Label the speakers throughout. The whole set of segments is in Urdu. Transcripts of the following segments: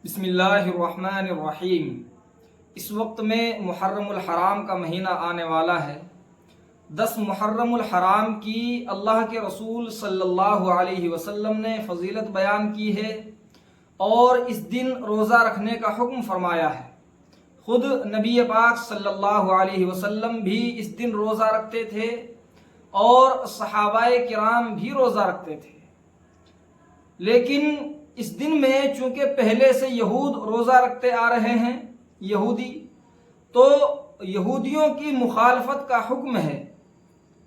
Speaker 1: بسم اللہ الرحمن الرحیم۔ اس وقت میں محرم الحرام کا مہینہ آنے والا ہے۔ 10 محرم الحرام کی اللہ کے رسول صلی اللہ علیہ وسلم نے فضیلت بیان کی ہے اور اس دن روزہ رکھنے کا حکم فرمایا ہے۔ خود نبی پاک صلی اللہ علیہ وسلم بھی اس دن روزہ رکھتے تھے اور صحابہ کرام بھی روزہ رکھتے تھے، لیکن اس دن میں چونکہ پہلے سے یہود روزہ رکھتے آ رہے ہیں یہودی، تو یہودیوں کی مخالفت کا حکم ہے،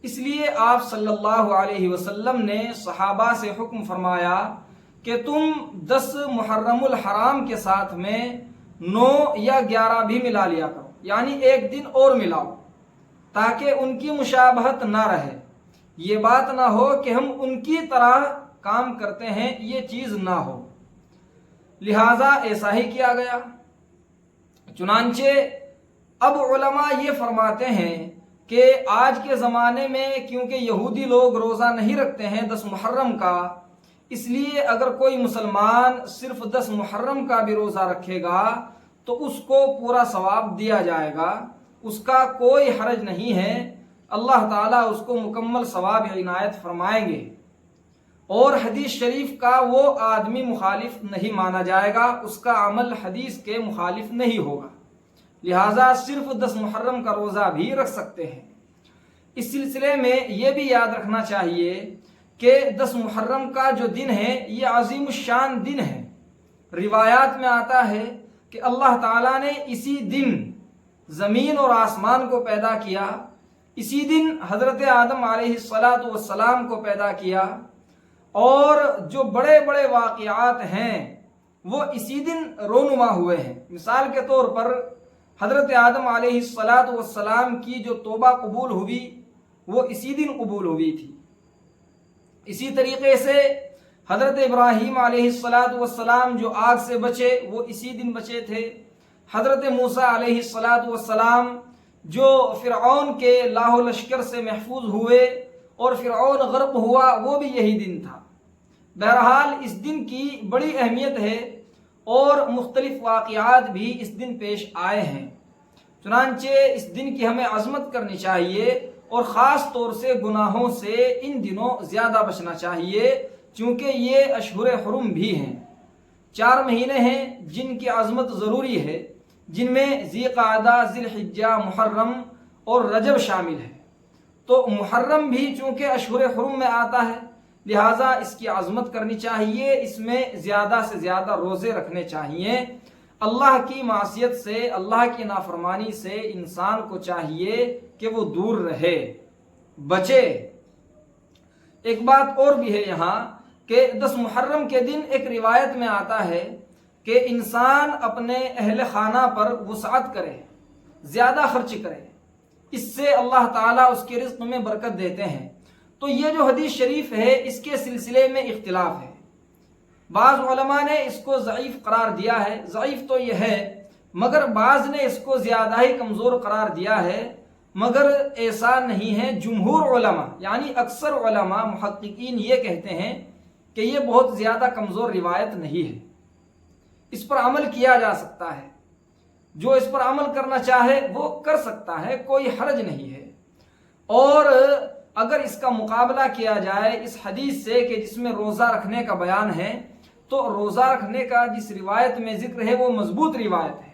Speaker 1: اس لیے آپ صلی اللہ علیہ وسلم نے صحابہ سے حکم فرمایا کہ تم 10 محرم الحرام کے ساتھ میں 9 یا 11 بھی ملا لیا کرو، یعنی ایک دن اور ملاؤ تاکہ ان کی مشابہت نہ رہے، یہ بات نہ ہو کہ ہم ان کی طرح کام کرتے ہیں، یہ چیز نہ ہو، لہذا ایسا ہی کیا گیا۔ چنانچہ اب علماء یہ فرماتے ہیں کہ آج کے زمانے میں کیونکہ یہودی لوگ روزہ نہیں رکھتے ہیں 10 محرم کا، اس لیے اگر کوئی مسلمان صرف 10 محرم کا بھی روزہ رکھے گا تو اس کو پورا ثواب دیا جائے گا، اس کا کوئی حرج نہیں ہے، اللہ تعالیٰ اس کو مکمل ثواب عنایت فرمائیں گے، اور حدیث شریف کا وہ آدمی مخالف نہیں مانا جائے گا، اس کا عمل حدیث کے مخالف نہیں ہوگا، لہٰذا صرف 10 محرم کا روزہ بھی رکھ سکتے ہیں۔ اس سلسلے میں یہ بھی یاد رکھنا چاہیے کہ 10 محرم کا جو دن ہے یہ عظیم الشان دن ہے۔ روایات میں آتا ہے کہ اللہ تعالیٰ نے اسی دن زمین اور آسمان کو پیدا کیا، اسی دن حضرت آدم علیہ السلام کو پیدا کیا، اور جو بڑے بڑے واقعات ہیں وہ اسی دن رونما ہوئے ہیں۔ مثال کے طور پر حضرت آدم علیہ السلام کی جو توبہ قبول ہوئی وہ اسی دن قبول ہوئی تھی۔ اسی طریقے سے حضرت ابراہیم علیہ السلام جو آگ سے بچے وہ اسی دن بچے تھے۔ حضرت موسیٰ علیہ السلام جو فرعون کے لاہ و لشکر سے محفوظ ہوئے اور فرعون غرق ہوا وہ بھی یہی دن تھا۔ بہرحال اس دن کی بڑی اہمیت ہے اور مختلف واقعات بھی اس دن پیش آئے ہیں، چنانچہ اس دن کی ہمیں عظمت کرنی چاہیے اور خاص طور سے گناہوں سے ان دنوں زیادہ بچنا چاہیے، چونکہ یہ اشہر حرم بھی ہیں، 4 مہینے ہیں جن کی عظمت ضروری ہے، جن میں ذی قعدہ، ذی الحجہ، محرم اور رجب شامل ہے۔ تو محرم بھی چونکہ اشہر حرم میں آتا ہے، لہٰذا اس کی عظمت کرنی چاہیے، اس میں زیادہ سے زیادہ روزے رکھنے چاہیے۔ اللہ کی معصیت سے، اللہ کی نافرمانی سے انسان کو چاہیے کہ وہ دور رہے، بچے۔ ایک بات اور بھی ہے یہاں کہ 10 محرم کے دن ایک روایت میں آتا ہے کہ انسان اپنے اہل خانہ پر وسعت کرے، زیادہ خرچ کرے، اس سے اللہ تعالیٰ اس کے رزق میں برکت دیتے ہیں۔ تو یہ جو حدیث شریف ہے اس کے سلسلے میں اختلاف ہے، بعض علماء نے اس کو ضعیف قرار دیا ہے، ضعیف تو یہ ہے مگر بعض نے اس کو زیادہ ہی کمزور قرار دیا ہے، مگر ایسا نہیں ہے۔ جمہور علماء یعنی اکثر علماء محققین یہ کہتے ہیں کہ یہ بہت زیادہ کمزور روایت نہیں ہے، اس پر عمل کیا جا سکتا ہے، جو اس پر عمل کرنا چاہے وہ کر سکتا ہے، کوئی حرج نہیں ہے۔ اور اگر اس کا مقابلہ کیا جائے اس حدیث سے کہ جس میں روزہ رکھنے کا بیان ہے، تو روزہ رکھنے کا جس روایت میں ذکر ہے وہ مضبوط روایت ہے،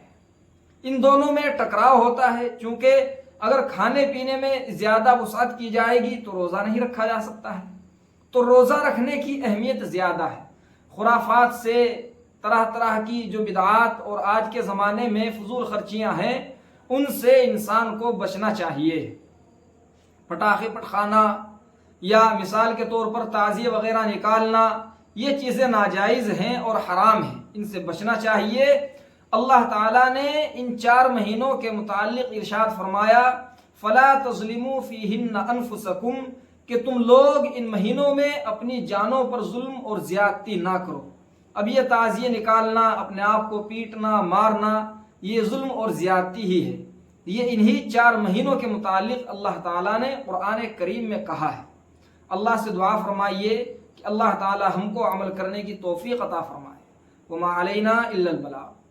Speaker 1: ان دونوں میں ٹکراؤ ہوتا ہے، چونکہ اگر کھانے پینے میں زیادہ وسعت کی جائے گی تو روزہ نہیں رکھا جا سکتا ہے، تو روزہ رکھنے کی اہمیت زیادہ ہے۔ خرافات سے، طرح طرح کی جو بدعات اور آج کے زمانے میں فضول خرچیاں ہیں ان سے انسان کو بچنا چاہیے۔ پٹاخے پٹخانا یا مثال کے طور پر تعزیے وغیرہ نکالنا یہ چیزیں ناجائز ہیں اور حرام ہیں، ان سے بچنا چاہیے۔ اللہ تعالیٰ نے ان 4 مہینوں کے متعلق ارشاد فرمایا فَلَا تَظْلِمُوا فِيهِنَّ أَنفُسَكُمْ کہ تم لوگ ان مہینوں میں اپنی جانوں پر ظلم اور زیادتی نہ کرو۔ اب یہ تعزیے نکالنا، اپنے آپ کو پیٹنا، مارنا، یہ ظلم اور زیادتی ہی ہے، یہ انہی 4 مہینوں کے متعلق اللہ تعالیٰ نے قرآن کریم میں کہا ہے۔ اللہ سے دعا فرمائیے کہ اللہ تعالیٰ ہم کو عمل کرنے کی توفیق عطا فرمائے۔ وما علینا الا البلاغ۔